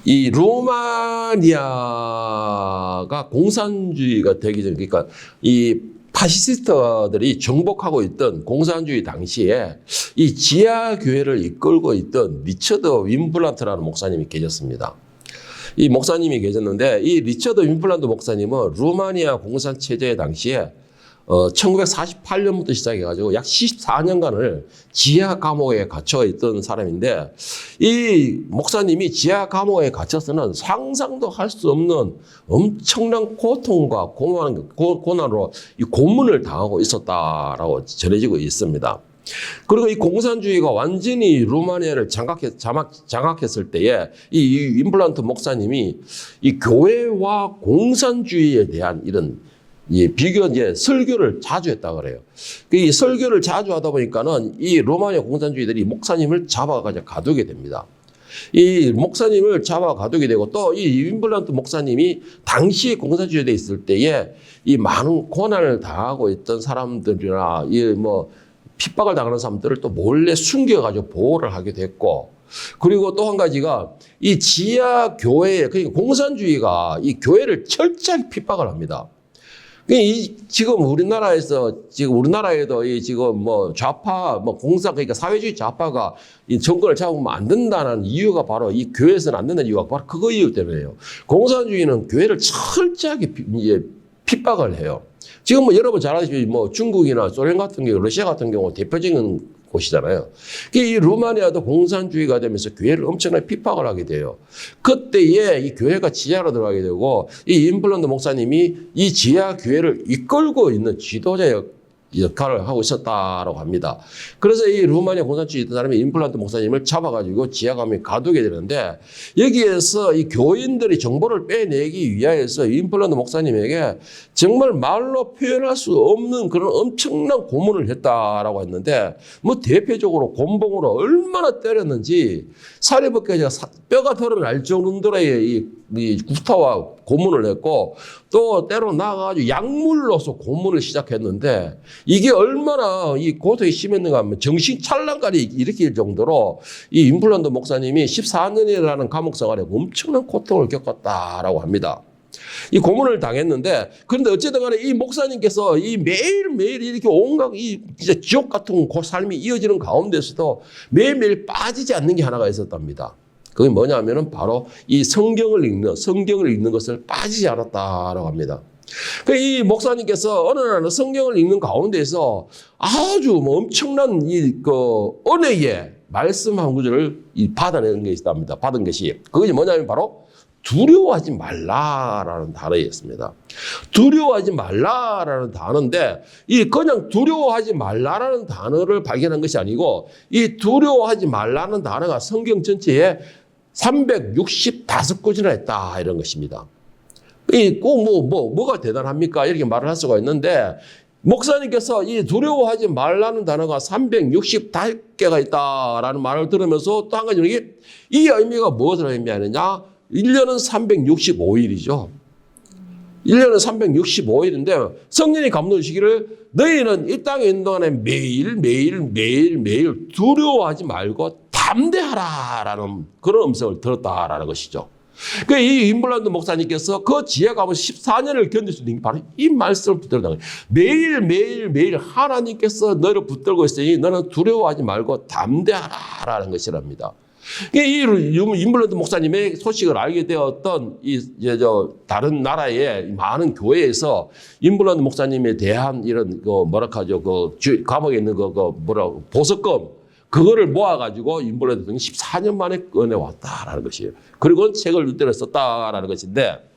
이 루마니아가 공산주의가 되기 전, 그러니까 이 파시스트들이 정복하고 있던 공산주의 당시에 이 지하 교회를 이끌고 있던 리처드 윈블란트라는 목사님이 계셨습니다. 이 목사님이 계셨는데 이 리처드 윈블란트 목사님은 루마니아 공산 체제 당시에 1948년부터 시작해가지고 약 14년간을 지하 감옥에 갇혀 있던 사람인데 이 목사님이 지하 감옥에 갇혀서는 상상도 할 수 없는 엄청난 고통과 고난으로 이 고문을 당하고 있었다라고 전해지고 있습니다. 그리고 이 공산주의가 완전히 루마니아를 장악했을 때에 이 윈블란트 목사님이 이 교회와 공산주의에 대한 이런 비교 이제 설교를 자주 했다 그래요. 이 설교를 자주 하다 보니까는 이 로마니아 공산주의들이 목사님을 잡아가지고 가두게 됩니다. 이 목사님을 잡아 가두게 되고 또 이 윈블란트 목사님이 당시에 공산주의에 있을 때에 이 많은 고난을 당하고 있던 사람들이나 이 뭐 핍박을 당하는 사람들을 또 몰래 숨겨가지고 보호를 하게 됐고, 그리고 또 한 가지가 이 지하 교회, 그러니까 공산주의가 이 교회를 철저하게 핍박을 합니다. 지금 우리나라에도 이 지금 뭐 좌파, 뭐 그러니까 사회주의 좌파가 이 정권을 잡으면 안 된다는 이유가 바로 이 교회에서는 안 된다는 이유가 바로 그거 이유 때문에요. 공산주의는 교회를 철저하게 핍박을 해요. 지금 뭐 여러분 잘 아시죠? 뭐 중국이나 소련 같은 경우, 러시아 같은 경우 대표적인 곳이잖아요. 이 루마니아도 공산주의가 되면서 교회를 엄청나게 핍박을 하게 돼요. 그때에 이 교회가 지하로 들어가게 되고 이 윈블란트 목사님이 이 지하 교회를 이끌고 있는 지도자 역할을 하고 있었다라고 합니다. 그래서 이 루마니아 공산주의 있던 사람이 윈블란트 목사님을 잡아가지고 지하감에 가두게 되는데 여기에서 이 교인들이 정보를 빼내기 위하여서 윈블란트 목사님에게 정말 말로 표현할 수 없는 그런 엄청난 고문을 했다라고 했는데 뭐 대표적으로 곤봉으로 얼마나 때렸는지 사리벗겨져 뼈가 드러날 정도의 이 구타와 고문을 했고 또 때로 나가가지고 약물로서 고문을 시작했는데 이게 얼마나 이 고통이 심했는가 하면 정신 찰랑까지 일으킬 정도로 이 윈블란트 목사님이 14년이라는 감옥 생활에 엄청난 고통을 겪었다라고 합니다. 이 고문을 당했는데 그런데 어쨌든 간에 이 목사님께서 이 매일매일 이렇게 온갖 이 진짜 지옥 같은 삶이 이어지는 가운데서도 매일매일 빠지지 않는 게 하나가 있었답니다. 그게 뭐냐면은 바로 이 성경을 읽는 것을 빠지지 않았다라고 합니다. 이 목사님께서 어느 날 성경을 읽는 가운데서 아주 뭐 엄청난 은혜의 말씀 한 구절을 받아내는 게 있답니다. 받은 것이 그것이 뭐냐면 바로 두려워하지 말라라는 단어였습니다. 두려워하지 말라라는 단어인데 이 그냥 두려워하지 말라라는 단어를 발견한 것이 아니고 이 두려워하지 말라는 단어가 성경 전체에 365구절이나 했다 이런 것입니다. 뭐가 대단합니까? 이렇게 말을 할 수가 있는데 목사님께서 이 두려워하지 말라는 단어가 365개가 있다라는 말을 들으면서 또 한 가지 이 의미가 무엇을 의미하느냐? 1년은 365일이죠. 1년은 365일인데 성령이 감동을 주시기를 너희는 이 땅에 있는 동안에 매일 두려워하지 말고 담대하라라는 그런 음성을 들었다라는 것이죠. 이 윈블란트 목사님께서 그 지하 감옥 14년을 견딜 수 있는 게 바로 이 말씀을 붙들다. 매일 하나님께서 너를 붙들고 있으니 너는 두려워하지 말고 담대하라라는 것이랍니다. 이 윈블란트 목사님의 소식을 알게 되었던 다른 나라의 많은 교회에서 윈블란트 목사님에 대한 이런 감옥에 있는 보석금 그거를 모아가지고 윈블란트 등이 14년 만에 꺼내왔다라는 것이에요. 그리고 책을 이때로 썼다라는 것인데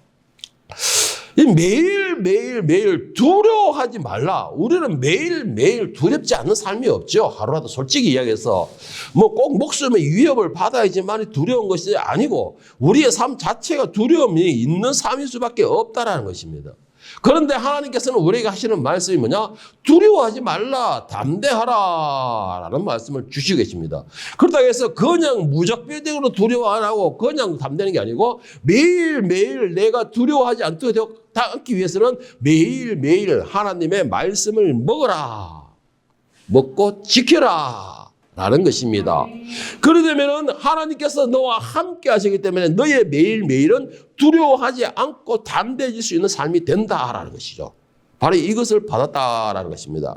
매일 두려워하지 말라. 우리는 매일 두렵지 않는 삶이 없죠. 하루라도 솔직히 이야기해서 뭐 꼭 목숨의 위협을 받아야지만 두려운 것이 아니고 우리의 삶 자체가 두려움이 있는 삶일 수밖에 없다라는 것입니다. 그런데 하나님께서는 우리에게 하시는 말씀이 뭐냐? 두려워하지 말라, 담대하라 라는 말씀을 주시고 계십니다. 그렇다고 해서 그냥 무적비적으로 두려워 안 하고 그냥 담대는 게 아니고 매일매일 내가 두려워하지 않기 위해서는 매일매일 하나님의 말씀을 먹어라, 먹고 지켜라 라는 것입니다. 그러려면 하나님께서 너와 함께 하시기 때문에 너의 매일매일은 두려워하지 않고 담대해질 수 있는 삶이 된다라는 것이죠. 바로 이것을 받았다라는 것입니다.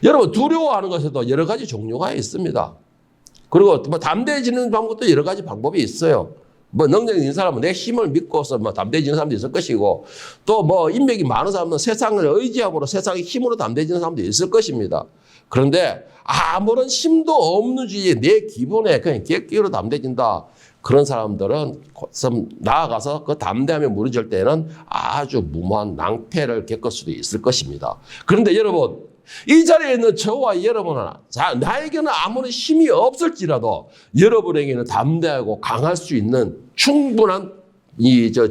여러분, 두려워하는 것에도 여러 가지 종류가 있습니다. 그리고 뭐 담대해지는 방법도 여러 가지 방법이 있어요. 뭐 능력이 있는 사람은 내 힘을 믿고서 뭐 담대해지는 사람도 있을 것이고, 또 뭐 인맥이 많은 사람은 세상을 의지함으로 세상의 힘으로 담대해지는 사람도 있을 것입니다. 그런데 아무런 힘도 없는 주의에 내 기분에 그냥 객기로 담대해진다. 그런 사람들은 좀 나아가서 그 담대함에 무너질 때는 아주 무모한 낭패를 겪을 수도 있을 것입니다. 그런데 여러분, 이 자리에 있는 저와 여러분은 나에게는 아무런 힘이 없을지라도 여러분에게는 담대하고 강할 수 있는 충분한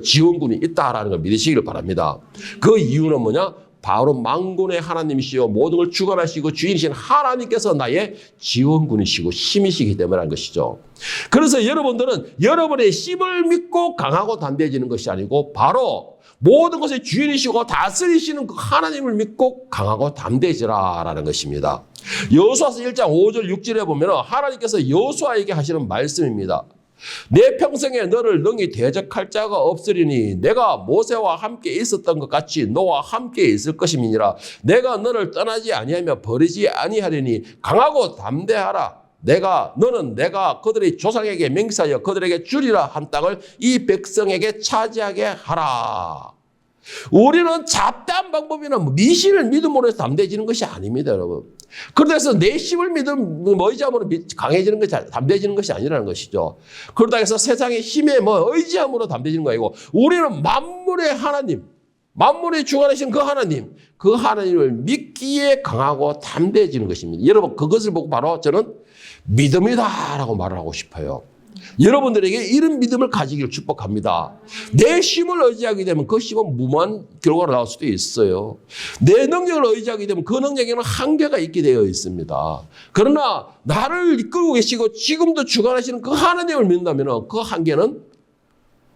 지원군이 있다라는 걸 믿으시길 바랍니다. 그 이유는 뭐냐? 바로 만군의 하나님이시요 모든 걸 주관하시고 주인이신 하나님께서 나의 지원군이시고 힘이시기 때문이라는 것이죠. 그래서 여러분들은 여러분의 힘을 믿고 강하고 담대해지는 것이 아니고 바로 모든 것의 주인이시고 다스리시는 그 하나님을 믿고 강하고 담대해지라라는 것입니다. 여호수아서 1장 5절 6절에 보면 하나님께서 여호수아에게 하시는 말씀입니다. 내 평생에 너를 능히 대적할 자가 없으리니 내가 모세와 함께 있었던 것 같이 너와 함께 있을 것임이니라. 내가 너를 떠나지 아니하며 버리지 아니하리니 강하고 담대하라. 너는 내가 그들의 조상에게 맹세하여 그들에게 주리라 한 땅을 이 백성에게 차지하게 하라. 우리는 잡다한 방법이나 미신을 믿음으로 해서 담대해지는 것이 아닙니다, 여러분. 그래서 내 힘을 의지함으로 강해지는 것이, 담대해지는 것이 아니라는 것이죠. 그러다 해서 세상의 힘에 의지함으로 담대해지는 거 아니고, 우리는 만물의 하나님, 만물의 주관하신 그 하나님을 믿기에 강하고 담대해지는 것입니다. 여러분, 그것을 보고 바로 저는 믿음이다라고 말을 하고 싶어요. 여러분들에게 이런 믿음을 가지기를 축복합니다. 내 힘을 의지하게 되면 그 힘은 무모한 결과가 나올 수도 있어요. 내 능력을 의지하게 되면 그 능력에는 한계가 있게 되어 있습니다. 그러나 나를 이끌고 계시고 지금도 주관하시는 그 하나님을 믿는다면 그 한계는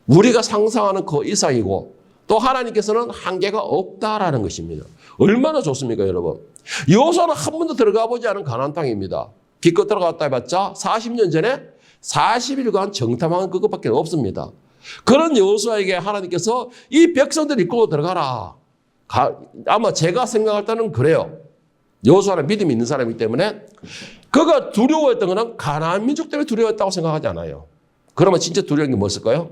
우리가 상상하는 그 이상이고 또 하나님께서는 한계가 없다라는 것입니다. 얼마나 좋습니까, 여러분? 여호수아는 한 번도 들어가 보지 않은 가나안 땅입니다. 기껏 들어갔다 해봤자 40년 전에 40일간 정탐한 그것밖에 없습니다. 그런 여호수아에게 하나님께서 이 백성들 이끌고 들어가라. 아마 제가 생각할 때는 그래요. 여호수아는 믿음이 있는 사람이기 때문에 그가 두려워했던 것은 가나안 민족 때문에 두려워했다고 생각하지 않아요. 그러면 진짜 두려운 게 뭐였을까요?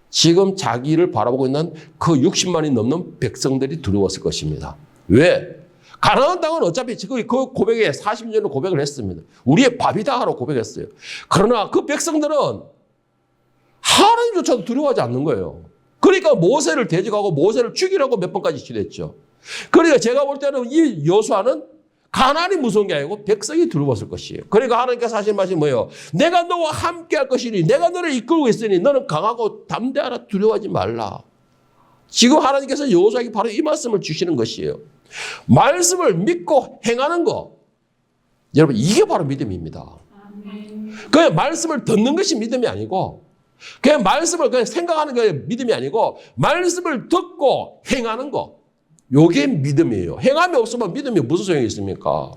지금 자기를 바라보고 있는 그 60만이 넘는 백성들이 두려웠을 것입니다. 왜? 가나안 땅은 어차피 그 고백에 40년을 고백을 했습니다. 우리의 밥이다 하고 고백했어요. 그러나 그 백성들은 하나님조차도 두려워하지 않는 거예요. 그러니까 모세를 대적하고 모세를 죽이라고 몇 번까지 지냈죠. 그러니까 제가 볼 때는 이 여호수아는 가나안이 무서운 게 아니고 백성이 두려웠을 것이에요. 그러니까 하나님께서 하신 말씀이 뭐예요? 내가 너와 함께 할 것이니 내가 너를 이끌고 있으니 너는 강하고 담대하라. 두려워하지 말라. 지금 하나님께서 여호수아에게 바로 이 말씀을 주시는 것이에요. 말씀을 믿고 행하는 거. 여러분, 이게 바로 믿음입니다. 그냥 말씀을 듣는 것이 믿음이 아니고 그냥 말씀을 그냥 생각하는 게 믿음이 아니고 말씀을 듣고 행하는 거. 이게 믿음이에요. 행함이 없으면 믿음이 무슨 소용이 있습니까?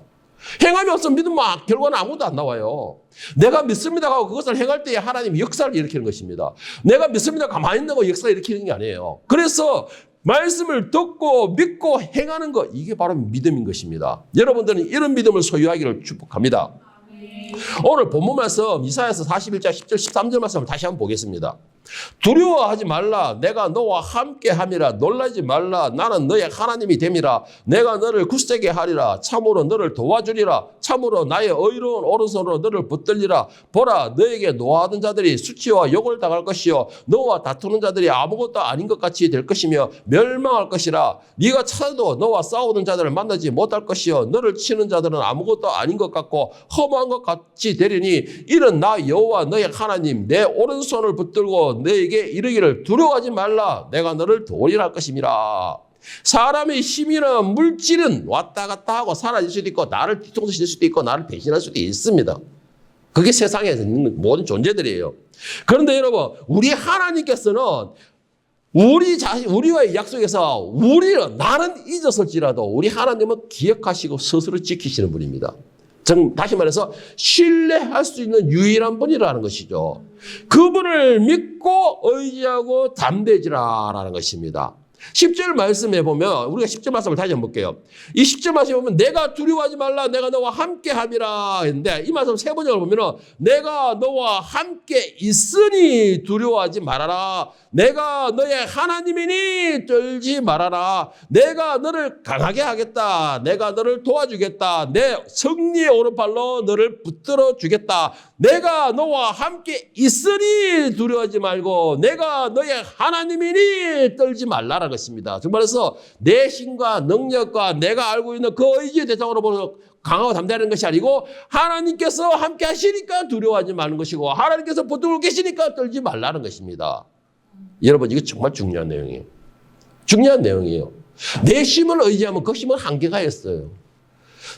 행함이 없으면 믿으면 결과는 아무도 안 나와요. 내가 믿습니다 하고 그것을 행할 때에 하나님이 역사를 일으키는 것입니다. 내가 믿습니다 가만히 있는 역사를 일으키는 게 아니에요. 그래서 말씀을 듣고 믿고 행하는 것, 이게 바로 믿음인 것입니다. 여러분들은 이런 믿음을 소유하기를 축복합니다. 오늘 본문 말씀 이사야서 41장 10절 13절 말씀을 다시 한번 보겠습니다. 두려워하지 말라. 내가 너와 함께 함이라. 놀라지 말라. 나는 너의 하나님이 됨이라. 내가 너를 굳세게 하리라. 참으로 너를 도와주리라. 참으로 나의 의로운 오른손으로 너를 붙들리라. 보라, 너에게 노하던 자들이 수치와 욕을 당할 것이요 너와 다투는 자들이 아무것도 아닌 것 같이 될 것이며 멸망할 것이라. 네가 찾아도 너와 싸우는 자들을 만나지 못할 것이요 너를 치는 자들은 아무것도 아닌 것 같고 허무한 것 같이 되리니 이는 나 여호와 너의 하나님 내 오른손을 붙들고 너에게 이르기를 두려워하지 말라. 내가 너를 도리라 할 것임이라. 사람의 힘이나 물질은 왔다 갔다 하고 사라질 수도 있고 나를 뒤통수칠 수도 있고 나를 배신할 수도 있습니다. 그게 세상에 있는 모든 존재들이에요. 그런데 여러분, 우리 하나님께서는 우리와의 약속에서 나는 잊었을지라도 우리 하나님은 기억하시고 스스로 지키시는 분입니다. 다시 말해서 신뢰할 수 있는 유일한 분이라는 것이죠. 그분을 믿고 의지하고 담대해지라라는 것입니다. 10절 말씀해 보면 우리가 10절 말씀을 다시 한번 볼게요. 이 10절 말씀에 보면 내가 두려워하지 말라 내가 너와 함께 함이라 했는데 이 말씀 세 번역을 보면 내가 너와 함께 있으니 두려워하지 말아라. 내가 너의 하나님이니 떨지 말아라. 내가 너를 강하게 하겠다. 내가 너를 도와주겠다. 내 승리의 오른팔로 너를 붙들어 주겠다. 내가 너와 함께 있으니 두려워하지 말고 내가 너의 하나님이니 떨지 말라라는 것입니다. 정말해서 내 힘과 능력과 내가 알고 있는 그 의지의 대상으로 보는 강하고 담대하는 것이 아니고 하나님께서 함께 하시니까 두려워하지 말는 것이고 하나님께서 붙들고 계시니까 떨지 말라는 것입니다. 여러분 이거 정말 중요한 내용이에요. 중요한 내용이에요. 내 힘을 의지하면 그 힘은 한계가 있어요.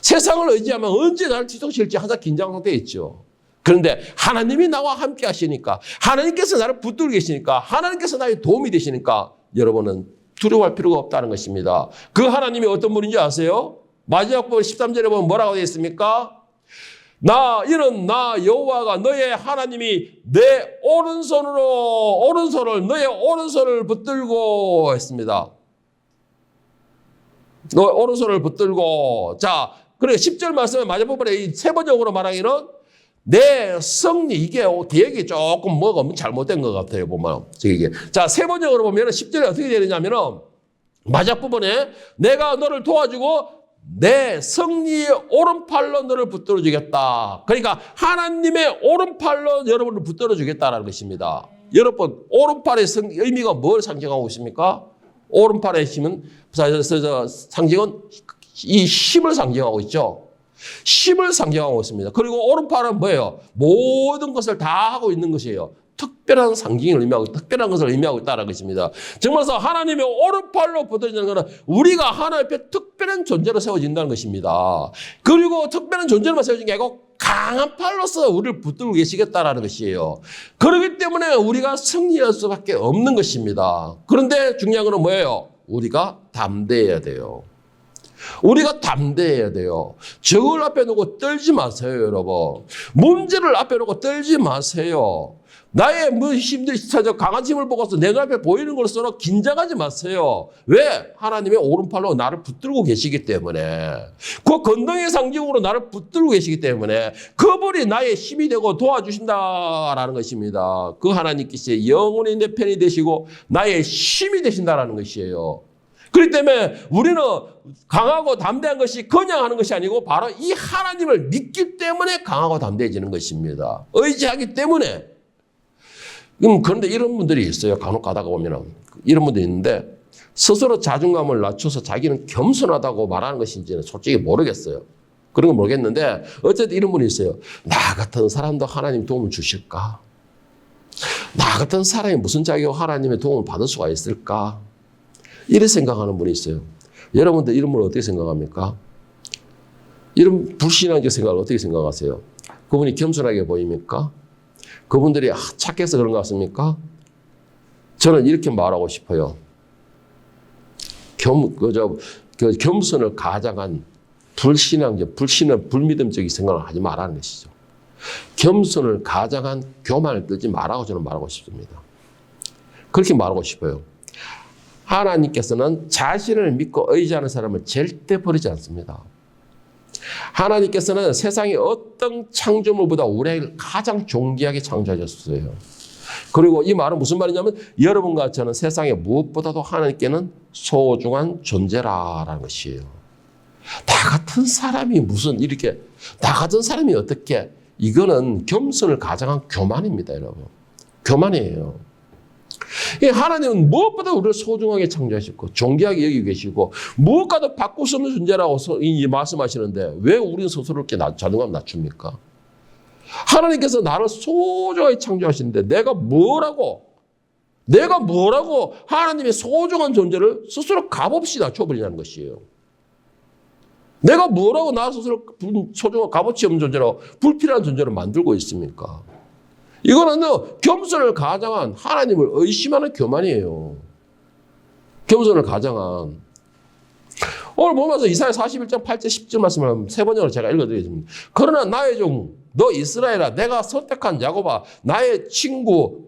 세상을 의지하면 언제 나를 뒤통수일지 항상 긴장 상태에 있죠. 그런데 하나님이 나와 함께 하시니까 하나님께서 나를 붙들고 계시니까 하나님께서 나의 도움이 되시니까 여러분은 두려워할 필요가 없다는 것입니다. 그 하나님이 어떤 분인지 아세요? 마지막 부 13절에 보면 뭐라고 되어 있습니까? 이는 나 여호와가 너의 하나님이 내 너의 오른손을 붙들고 했습니다. 너의 오른손을 붙들고. 자, 그래 10절 말씀의 마지막 부분에 이 세번역으로 말하기는 내 승리, 이게 기억이 조금 뭐가 잘못된 것 같아요, 보면. 자, 세번역으로 보면 10절에 어떻게 되느냐면은 마지막 부분에 내가 너를 도와주고 내 승리의 오른팔로 너를 붙들어 주겠다. 그러니까 하나님의 오른팔로 여러분을 붙들어 주겠다는 것입니다. 여러분, 오른팔의 의미가 뭘 상징하고 있습니까? 오른팔의 힘은, 상징은 이 힘을 상징하고 있죠. 힘을 상징하고 있습니다. 그리고 오른팔은 뭐예요? 모든 것을 다 하고 있는 것이에요. 특별한 상징을 의미하고 특별한 것을 의미하고 있다는 것입니다. 정말서 하나님의 오른팔로 붙어지는 것은 우리가 하나님 앞에 특별한 존재로 세워진다는 것입니다. 그리고 특별한 존재로만 세워진 게 아니고 강한 팔로서 우리를 붙들고 계시겠다는 것이에요. 그렇기 때문에 우리가 승리할 수밖에 없는 것입니다. 그런데 중요한 것은 뭐예요? 우리가 담대해야 돼요. 우리가 담대해야 돼요. 적을 앞에 놓고 떨지 마세요, 여러분. 문제를 앞에 놓고 떨지 마세요. 나의 힘들이 강한 힘을 보고서 내 눈앞에 보이는 것으로 긴장하지 마세요. 왜? 하나님의 오른팔로 나를 붙들고 계시기 때문에. 그 건능의 상징으로 나를 붙들고 계시기 때문에 그분이 나의 힘이 되고 도와주신다라는 것입니다. 그 하나님께서 영원히 내 편이 되시고 나의 힘이 되신다라는 것이에요. 그렇기 때문에 우리는 강하고 담대한 것이 그냥 하는 것이 아니고 바로 이 하나님을 믿기 때문에 강하고 담대해지는 것입니다. 의지하기 때문에. 그런데 이런 분들이 있어요. 간혹 가다가 보면 이런 분들이 있는데 스스로 자존감을 낮춰서 자기는 겸손하다고 말하는 것인지는 솔직히 모르겠어요. 그런 건 모르겠는데 어쨌든 이런 분이 있어요. 나 같은 사람도 하나님 도움을 주실까? 나 같은 사람이 무슨 자격으로 하나님의 도움을 받을 수가 있을까? 이렇게 생각하는 분이 있어요. 여러분들 이런 분을 어떻게 생각합니까? 이런 불신앙적 생각을 어떻게 생각하세요? 그분이 겸손하게 보입니까? 그분들이 착해서 그런 것 같습니까? 저는 이렇게 말하고 싶어요. 겸손을 가장한 불미듬적인 생각을 하지 말라는 것이죠. 겸손을 가장한 교만을 뜨지 말라고 저는 말하고 싶습니다. 그렇게 말하고 싶어요. 하나님께서는 자신을 믿고 의지하는 사람을 절대 버리지 않습니다. 하나님께서는 세상의 어떤 창조물보다 우리를 가장 존귀하게 창조하셨어요. 그리고 이 말은 무슨 말이냐면 여러분과 저는 세상에 무엇보다도 하나님께는 소중한 존재라는 것이에요. 나 같은 사람이 나 같은 사람이 어떻게, 이거는 겸손을 가장한 교만입니다, 여러분. 교만이에요. 하나님은 무엇보다 우리를 소중하게 창조하셨고 존귀하게 여기고 계시고 무엇과도 바꿀 수 없는 존재라고 말씀하시는데 왜 우리는 스스로 이렇게 자존감 낮춥니까? 하나님께서 나를 소중하게 창조하시는데 내가 뭐라고 하나님의 소중한 존재를 스스로 값없이 낮춰버리냐는 것이에요. 내가 뭐라고 나 스스로 소중한 값어치 없는 존재로 불필요한 존재로 만들고 있습니까? 이거는 겸손을 가장한 하나님을 의심하는 교만이에요. 겸손을 가장한. 오늘 보면서 이사야 41장 8절 10절 말씀을 세 번역으로 제가 읽어드리겠습니다. 그러나 나의 종, 너 이스라엘아, 내가 선택한 야곱아, 나의 친구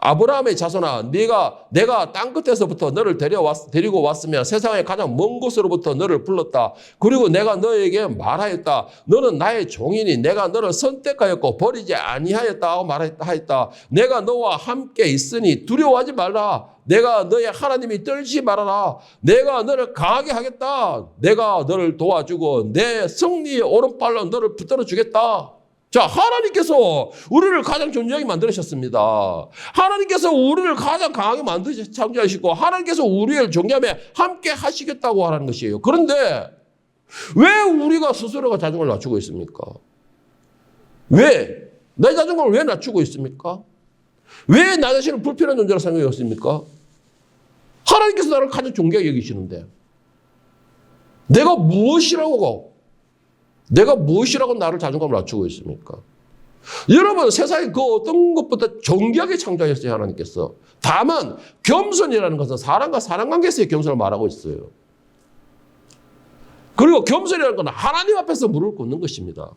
아브라함의 자손아, 내가 땅 끝에서부터 너를 데리고 왔으며 세상의 가장 먼 곳으로부터 너를 불렀다. 그리고 내가 너에게 말하였다. 너는 나의 종이니 내가 너를 선택하였고 버리지 아니하였다 말하였다. 내가 너와 함께 있으니 두려워하지 말라. 내가 너의 하나님이 떨지 말아라. 내가 너를 강하게 하겠다. 내가 너를 도와주고 내 승리의 오른팔로 너를 붙들어 주겠다. 자, 하나님께서 우리를 가장 존재하게 만드셨습니다. 하나님께서 우리를 가장 강하게 창조하시고 하나님께서 우리를 존귀함에 함께 하시겠다고 하는 것이에요. 그런데 왜 우리가 스스로가 자존감을 낮추고 있습니까? 왜? 내 자존감을 왜 낮추고 있습니까? 왜 나 자신을 불필요한 존재로 생각하고 있습니까? 하나님께서 나를 가장 존귀하게 여기시는데 내가 무엇이라고 나를 자존감을 낮추고 있습니까? 여러분, 세상에 그 어떤 것보다 존귀하게 창조하셨어요, 하나님께서. 다만 겸손이라는 것은 사람과 사람 관계에서의 겸손을 말하고 있어요. 그리고 겸손이라는 것은 하나님 앞에서 무릎을 꿇는 것입니다.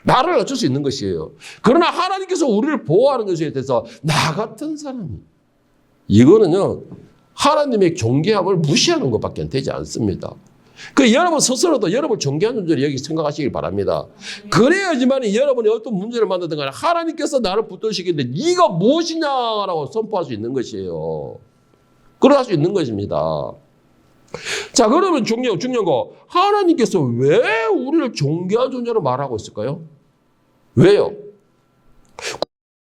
나를 낮출 수 있는 것이에요. 그러나 하나님께서 우리를 보호하는 것에 대해서 나 같은 사람이, 이거는요, 하나님의 존귀함을 무시하는 것밖에 되지 않습니다. 그 여러분 스스로도 여러분을 존귀한 존재로 여기 생각하시길 바랍니다. 그래야지만 여러분이 어떤 문제를 만나든 간에 하나님께서 나를 붙드시겠는데 네가 무엇이냐라고 선포할 수 있는 것이에요. 그럴 수 있는 것입니다. 자, 그러면 중요한 거, 하나님께서 왜 우리를 존귀한 존재로 말하고 있을까요? 왜요?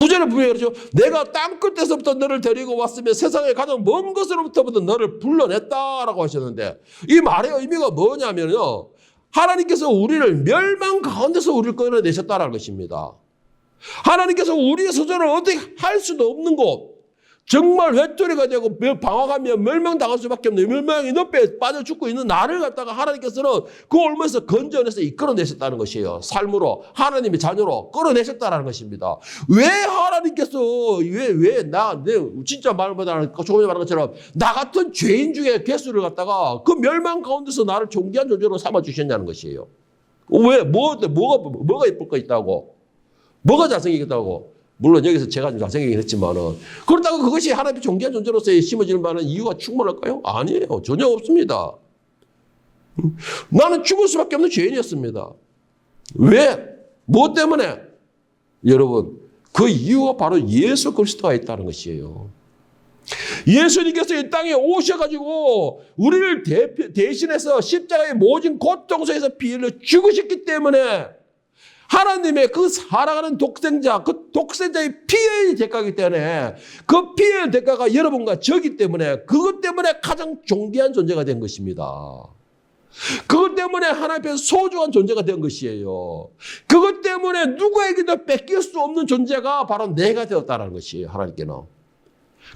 구절에 분명히 그러죠. 내가 땅 끝에서부터 너를 데리고 왔으며 세상의 가장 먼 곳으로부터 너를 불러냈다라고 하셨는데 이 말의 의미가 뭐냐면요. 하나님께서 우리를 멸망 가운데서 우리를 끌어내셨다는 것입니다. 하나님께서 우리의 소전을 어떻게 할 수도 없는 곳, 정말 외톨이가 되고 방황하며 멸망당할 수밖에 없는 멸망의 늪에 빠져 죽고 있는 나를 갖다가 하나님께서는 그 올무에서 건져내서 이끌어내셨다는 것이에요. 삶으로 하나님의 자녀로 끌어내셨다는 것입니다. 왜 하나님께서 진짜 말보다 조금 전에 말한 것처럼 나 같은 죄인 중에 개수를 갖다가 그 멸망 가운데서 나를 존귀한 존재로 삼아 주셨냐는 것이에요. 왜 뭐가 예쁠 거 있다고? 뭐가 잘생기겠다고? 물론 여기서 제가 좀 잘생기긴 했지만은 그렇다고 그것이 하나님의 존귀한 존재로서의 심어질 만한 이유가 충분할까요? 아니에요. 전혀 없습니다. 나는 죽을 수밖에 없는 죄인이었습니다. 왜? 무엇 때문에? 여러분, 그 이유가 바로 예수 그리스도가 있다는 것이에요. 예수님께서 이 땅에 오셔가지고 우리를 대신해서 십자가의 모진 고통소에서 피 흘려 죽으셨기 때문에 하나님의 그 살아가는 독생자, 그 독생자의 피의 대가이기 때문에 그 피의 대가가 여러분과 저기 때문에 그것 때문에 가장 존귀한 존재가 된 것입니다. 그것 때문에 하나님 앞에서 소중한 존재가 된 것이에요. 그것 때문에 누구에게도 뺏길 수 없는 존재가 바로 내가 되었다는 것이에요. 하나님께는.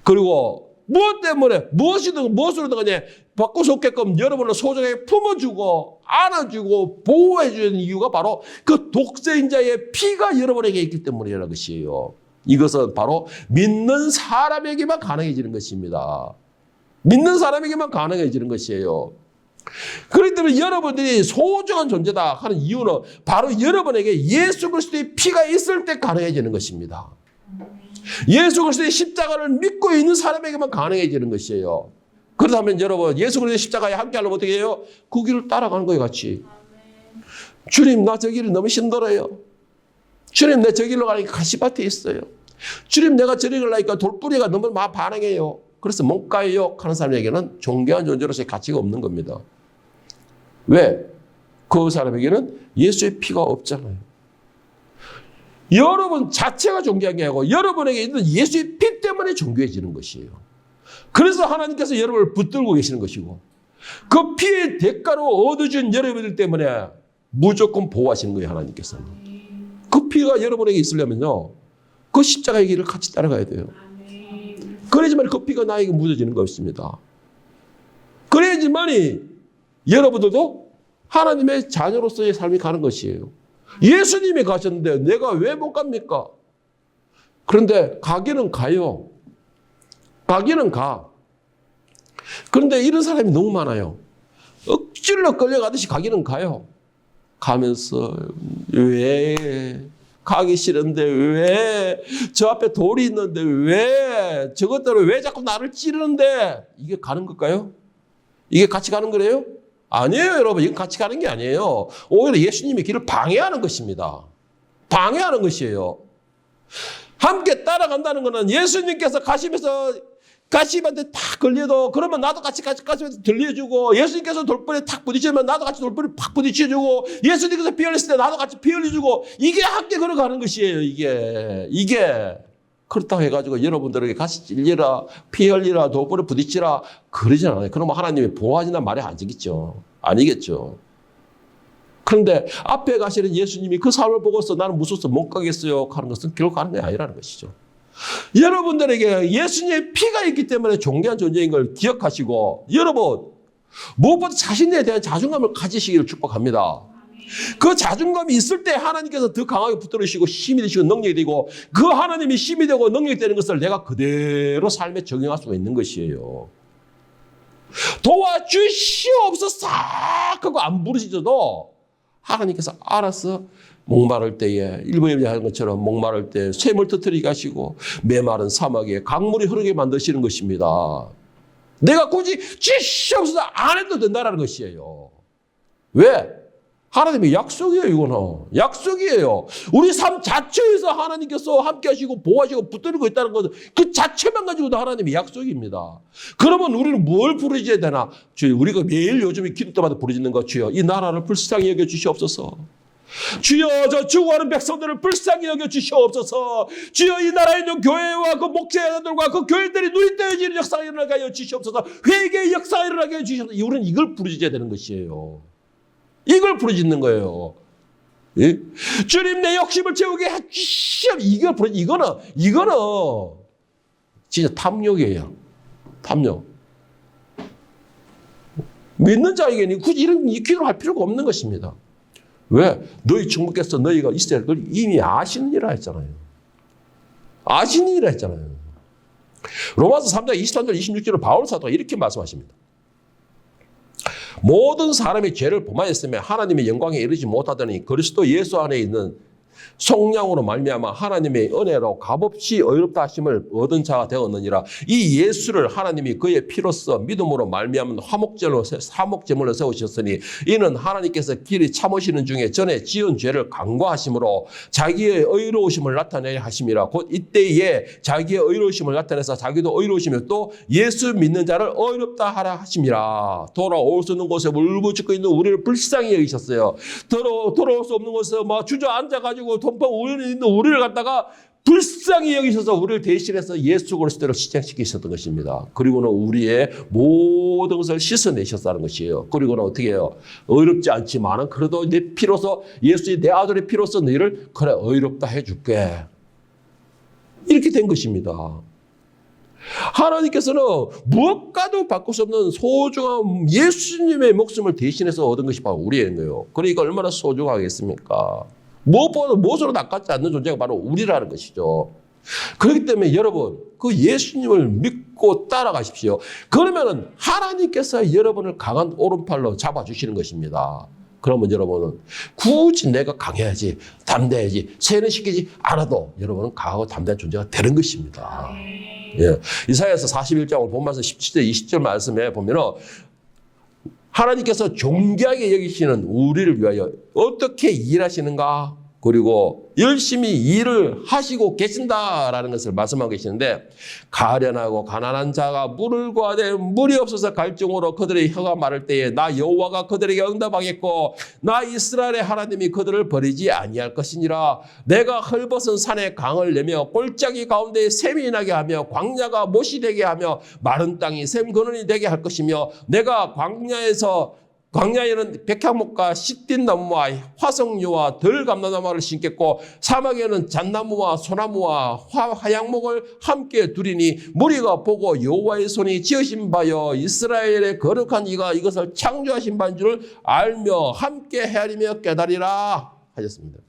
그리고 무엇 때문에 무엇으로든 간에 받고 속게끔 여러분을 소중하게 품어주고 안아주고 보호해주는 이유가 바로 그 독생자의 피가 여러분에게 있기 때문이라는 것이에요. 이것은 바로 믿는 사람에게만 가능해지는 것입니다. 믿는 사람에게만 가능해지는 것이에요. 그렇기 때문에 여러분들이 소중한 존재다 하는 이유는 바로 여러분에게 예수 그리스도의 피가 있을 때 가능해지는 것입니다. 예수 그리스도의 십자가를 믿고 있는 사람에게만 가능해지는 것이에요. 그렇다면 여러분, 예수 그리스도의 십자가에 함께 하려면 어떻게 해요? 그 길을 따라가는 거예요, 같이. 주님, 나 저 길이 너무 힘들어요. 주님, 내 저 길로 가니까 가시밭에 있어요. 주님, 내가 저리 가려니까 돌뿌리가 너무 반항해요. 그래서 못 가요 하는 사람에게는 존귀한 존재로서의 가치가 없는 겁니다. 왜? 그 사람에게는 예수의 피가 없잖아요. 여러분 자체가 존귀한 게 아니고 여러분에게 있는 예수의 피 때문에 존귀해지는 것이에요. 그래서 하나님께서 여러분을 붙들고 계시는 것이고 그 피의 대가로 얻어준 여러분들 때문에 무조건 보호하시는 거예요. 하나님께서는. 그 피가 여러분에게 있으려면요. 그 십자가의 길을 같이 따라가야 돼요. 그래야지만 그 피가 나에게 묻어지는 것입니다. 그래야지만이 여러분들도 하나님의 자녀로서의 삶이 가는 것이에요. 예수님이 가셨는데 내가 왜 못 갑니까? 그런데 가기는 가요. 가기는 가. 그런데 이런 사람이 너무 많아요. 억지로 끌려가듯이 가기는 가요. 가면서 왜 가기 싫은데 왜 저 앞에 돌이 있는데 왜 저것대로 왜 자꾸 나를 찌르는데 이게 가는 걸까요? 이게 같이 가는 거래요? 아니에요, 여러분. 이건 같이 가는 게 아니에요. 오히려 예수님이 길을 방해하는 것입니다. 방해하는 것이에요. 함께 따라간다는 것은 예수님께서 가시면서 가시한테 탁 걸려도 그러면 나도 같이 가시면서 들려주고, 예수님께서 돌부리에 탁 부딪히면 나도 같이 돌부리에 팍 부딪혀주고, 예수님께서 피 흘렸을 때 나도 같이 피 흘려주고, 이게 함께 걸어가는 것이에요. 이게 그렇다고 해가지고 여러분들에게 같이 찔리라, 피 흘리라, 돌부리에 부딪히라 그러지 않아요. 그러면 하나님이 보호하시나 말이 아니겠죠. 그런데 앞에 가시는 예수님이 그 삶을 보고서 나는 무서워서 못 가겠어요 하는 것은 결국 가는 게 아니라는 것이죠. 여러분들에게 예수님의 피가 있기 때문에 존귀한 존재인 걸 기억하시고, 여러분 무엇보다 자신에 대한 자존감을 가지시기를 축복합니다. 그 자존감이 있을 때 하나님께서 더 강하게 붙들으시고 힘이 되시고 능력이 되고, 그 하나님이 힘이 되고 능력이 되는 것을 내가 그대로 삶에 적용할 수가 있는 것이에요. 도와주시옵소서 하고 안 부르시져도 하나님께서 알아서 목마를 때에, 일본에 하는 것처럼 목마를 때 샘을 터뜨리게 하시고 메마른 사막에 강물이 흐르게 만드시는 것입니다. 내가 굳이 주시옵소서 안 해도 된다는 것이에요. 왜? 하나님의 약속이에요. 이거는 약속이에요. 우리 삶 자체에서 하나님께서 함께 하시고 보호하시고 붙들고 있다는 것은 그 자체만 가지고도 하나님의 약속입니다. 그러면 우리는 뭘 부르짖어야 되나? 주여, 우리가 매일 요즘에 기도 때마다 부르짖는 것, 주여 이 나라를 불쌍히 여겨 주시옵소서. 주여 저 죽어가는 백성들을 불쌍히 여겨 주시옵소서. 주여 이 나라에 있는 교회와 그 목회자들과 그 교회들이 눈이 떼어지는 역사가 일어나게 하여 주시옵소서. 회개의 역사가 일어나게 하여 주시옵소서. 우리는 이걸 부르짖어야 되는 것이에요. 이걸 부르짖는 거예요. 예? 주님 내 욕심을 채우게 해주시옵소서. 이거는 진짜 탐욕이에요. 탐욕. 믿는 자에게는 굳이 이런 기도를 할 필요가 없는 것입니다. 왜? 너희 충분께서 너희가 있어야 할 걸 이미 아시느니라 했잖아요. 아시느니라 했잖아요. 로마서 3장 23절 26절에 바울 사도가 이렇게 말씀하십니다. 모든 사람이 죄를 범하였으며 하나님의 영광에 이르지 못하더니 그리스도 예수 안에 있는 속량으로 말미암아 하나님의 은혜로 값없이 의롭다 하심을 얻은 자가 되었느니라. 이 예수를 하나님이 그의 피로써 믿음으로 말미암은 화목제물로 세우셨으니 이는 하나님께서 길이 참으시는 중에 전에 지은 죄를 간과하심으로 자기의 의로우심을 나타내야 하심이라. 곧 이때에 자기의 의로우심을 나타내서 자기도 의로우시며 또 예수 믿는 자를 의롭다 하라 하심이라. 돌아올 수 없는 곳에 울부짖고 있는 우리를 불쌍히 여기셨어요. 돌아올 수 없는 곳에 주저앉아가지고 돈방 우리는 있는 우리를 갖다가 불쌍히 여기셔서 우리를 대신해서 예수 그리스도를 시작시키셨던 것입니다. 그리고는 우리의 모든 것을 씻어내셨다는 것이에요. 그리고는 어떻게 해요? 의롭지 않지만은 그래도 내 피로서 예수의 내 아들의 피로서 너희를 그래 의롭다 해줄게. 이렇게 된 것입니다. 하나님께서는 무엇과도 바꿀 수 없는 소중한 예수님의 목숨을 대신해서 얻은 것이 바로 우리인 거예요. 그러니까 얼마나 소중하겠습니까? 무엇으로 낚아지 않는 존재가 바로 우리라는 것이죠. 그렇기 때문에 여러분, 그 예수님을 믿고 따라가십시오. 그러면은 하나님께서 여러분을 강한 오른팔로 잡아주시는 것입니다. 그러면 여러분은 굳이 내가 강해야지, 담대해야지, 세뇌시키지 않아도 여러분은 강하고 담대한 존재가 되는 것입니다. 예. 이사야서 41장 본 말씀 17절, 20절 말씀에 보면은 하나님께서 존귀하게 여기시는 우리를 위하여 어떻게 일하시는가? 그리고 열심히 일을 하시고 계신다라는 것을 말씀하고 계시는데, 가련하고 가난한 자가 물을 구하되 물이 없어서 갈증으로 그들의 혀가 마를 때에 나 여호와가 그들에게 응답하겠고 나 이스라엘의 하나님이 그들을 버리지 아니할 것이니라. 내가 헐벗은 산에 강을 내며 골짜기 가운데 샘이 나게 하며 광야가 못이 되게 하며 마른 땅이 샘 근원이 되게 할 것이며 내가 광야에는 백향목과 시딘 나무와 화석류와 덜감나무를 심겠고 사막에는 잣나무와 소나무와 화양목을 함께 두리니 무리가 보고 여호와의 손이 지으신 바여 이스라엘의 거룩한 이가 이것을 창조하신 바인 줄 알며 함께 헤아리며 깨달으리라 하셨습니다.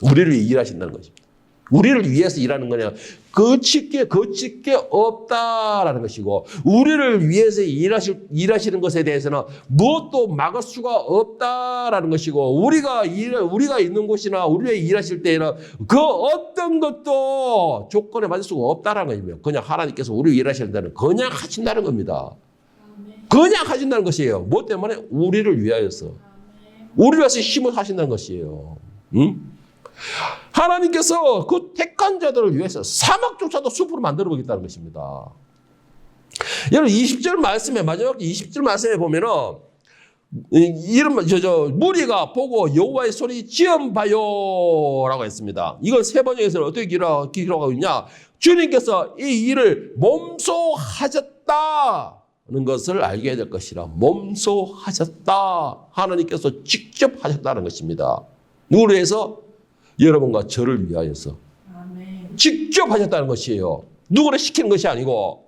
우리를 위해 일하신다는 것입니다. 우리를 위해서 일하는 거냐. 거칠 게 없다라는 것이고, 우리를 위해서 일하시는 것에 대해서는 무엇도 막을 수가 없다라는 것이고, 우리가 있는 곳이나 우리가 일하실 때에는 그 어떤 것도 조건에 맞을 수가 없다라는 것입니다. 그냥 하나님께서 우리를 일하시는 데는 그냥 하신다는 겁니다. 그냥 하신다는 것이에요. 뭐 때문에? 우리를 위하여서. 우리를 위해서 힘을 하신다는 것이에요. 응? 하나님께서 그 택한 자들을 위해서 사막조차도 숲으로 만들어보겠다는 것입니다. 여러분 20절 말씀에 마지막 20절 말씀에 보면은 이런 무리가 보고 여호와의 소리 지엄 봐요라고 했습니다. 이걸 세 번역에서는 어떻게 기록하고 있냐? 주님께서 이 일을 몸소 하셨다는 것을 알게 될 것이라. 몸소 하셨다. 하나님께서 직접 하셨다는 것입니다. 누구를 위해서? 여러분과 저를 위하여서. 아멘. 직접 하셨다는 것이에요. 누구를 시키는 것이 아니고.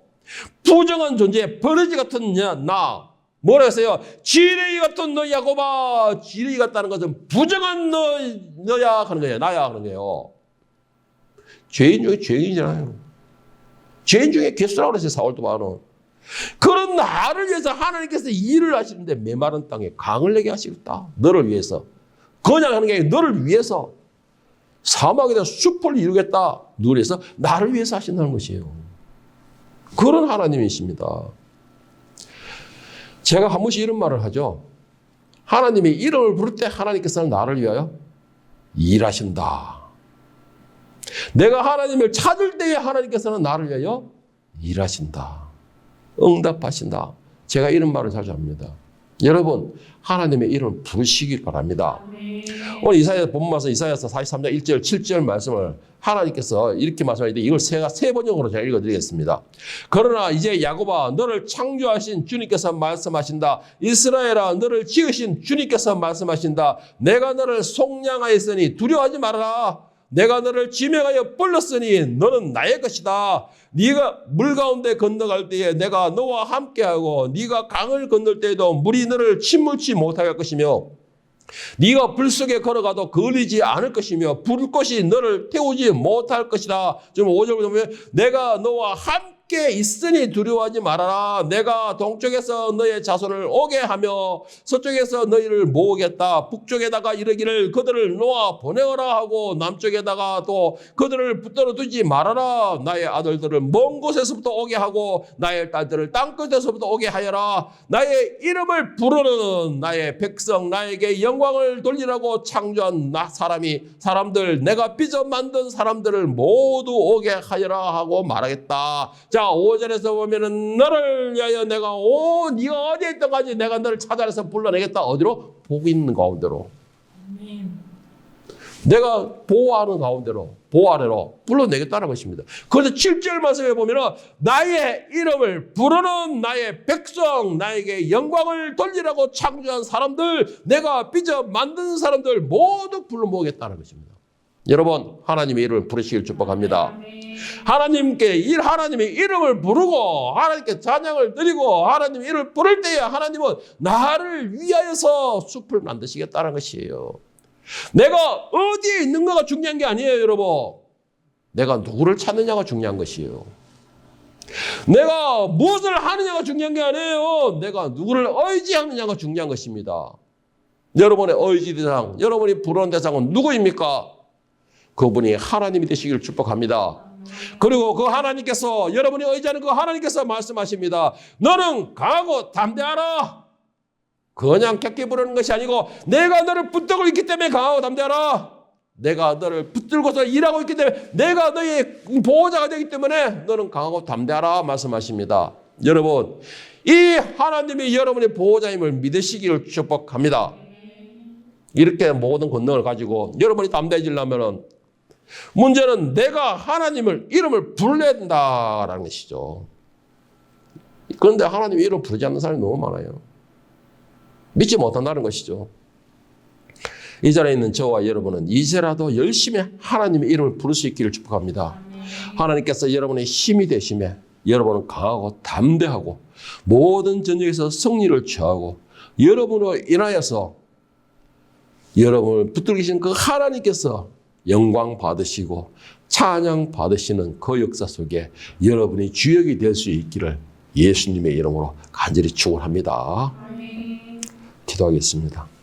부정한 존재, 버러지 같은 나. 뭐라 했어요? 지레이 같은 너 야곱아. 지레이 같다는 것은 부정한 너야 하는 거예요. 나야 하는 거예요. 죄인 중에 죄인이잖아요. 죄인 중에 개수라고 그랬어요. 사울도 바로. 그런 나를 위해서 하나님께서 일을 하시는데 메마른 땅에 강을 내게 하시겠다. 너를 위해서. 그냥 하는 게 아니라 너를 위해서. 사막에다 숲을 이루겠다. 누구를 위해서? 나를 위해서 하신다는 것이에요. 그런 하나님이십니다. 제가 한 번씩 이런 말을 하죠. 하나님이 이름을 부를 때 하나님께서는 나를 위하여 일하신다. 내가 하나님을 찾을 때에 하나님께서는 나를 위하여 일하신다. 응답하신다. 제가 이런 말을 자주 합니다. 여러분, 하나님의 이름을 부르시길 바랍니다. 오늘 이사야 본문 말씀 이사야서 43장 1절 7절 말씀을 하나님께서 이렇게 말씀하시는데 이걸 제가 세 번역으로 제가 읽어드리겠습니다. 그러나 이제 야곱아 너를 창조하신 주님께서 말씀하신다. 이스라엘아 너를 지으신 주님께서 말씀하신다. 내가 너를 속량하였으니 두려워하지 말아라. 내가 너를 지명하여 불렀으니 너는 나의 것이다. 네가 물 가운데 건너갈 때에 내가 너와 함께하고 네가 강을 건널 때에도 물이 너를 침몰치 못하게 할 것이며 네가 불 속에 걸어가도 걸리지 않을 것이며 불꽃이 너를 태우지 못할 것이다. 지금 5절 보면 내가 너와 함께 있으니 두려워하지 말아라. 내가 동쪽에서 너의 자손을 오게 하며 서쪽에서 너희를 모으겠다. 북쪽에다가 이르기를 그들을 놓아 보내어라 하고 남쪽에다가 또 그들을 붙들어 두지 말아라. 나의 아들들을 먼 곳에서부터 오게 하고 나의 딸들을 땅끝에서부터 오게 하여라. 나의 이름을 부르는 나의 백성 나에게 영광을 돌리라고 창조한 사람들 내가 빚어 만든 사람들을 모두 오게 하여라 하고 말하겠다. 자, 5절에서 보면은 너를 위하여 내가 네가 어디에 있던가지 내가 너를 찾아내서 불러내겠다. 어디로? 복 있는 가운데로. 아멘. 내가 보호하는 가운데로, 보호 아래로 불러내겠다는 것입니다. 그래서 7절 말씀에 보면은 나의 이름을 부르는 나의 백성, 나에게 영광을 돌리라고 창조한 사람들, 내가 빚어 만든 사람들 모두 불러 모으겠다는 것입니다. 여러분, 하나님의 이름을 부르시길 축복합니다. 하나님의 이름을 부르고 하나님께 찬양을 드리고 하나님의 이름을 부를 때에 하나님은 나를 위하여서 숲을 만드시겠다는 것이에요. 내가 어디에 있는가가 중요한 게 아니에요, 여러분. 내가 누구를 찾느냐가 중요한 것이에요. 내가 무엇을 하느냐가 중요한 게 아니에요. 내가 누구를 의지하느냐가 중요한 것입니다. 여러분의 의지 대상, 여러분이 부르는 대상은 누구입니까? 그분이 하나님이 되시기를 축복합니다. 그리고 그 하나님께서 여러분이 의지하는 그 하나님께서 말씀하십니다. 너는 강하고 담대하라. 그냥 객기 부르는 것이 아니고 내가 너를 붙들고 있기 때문에 강하고 담대하라. 내가 너를 붙들고서 일하고 있기 때문에 내가 너의 보호자가 되기 때문에 너는 강하고 담대하라 말씀하십니다. 여러분, 이 하나님이 여러분의 보호자임을 믿으시기를 축복합니다. 이렇게 모든 권능을 가지고 여러분이 담대해지려면 문제는 내가 하나님을 이름을 불러야 된다라는 것이죠. 그런데 하나님 이름 부르지 않는 사람이 너무 많아요. 믿지 못한다는 것이죠. 이 자리에 있는 저와 여러분은 이제라도 열심히 하나님의 이름을 부를 수 있기를 축복합니다. 하나님께서 여러분의 힘이 되시며 여러분은 강하고 담대하고 모든 전쟁에서 승리를 취하고 여러분으로 인하여서 여러분을 붙들고 계신 그 하나님께서 영광 받으시고 찬양 받으시는 그 역사 속에 여러분이 주역이 될 수 있기를 예수님의 이름으로 간절히 축원합니다. 기도하겠습니다.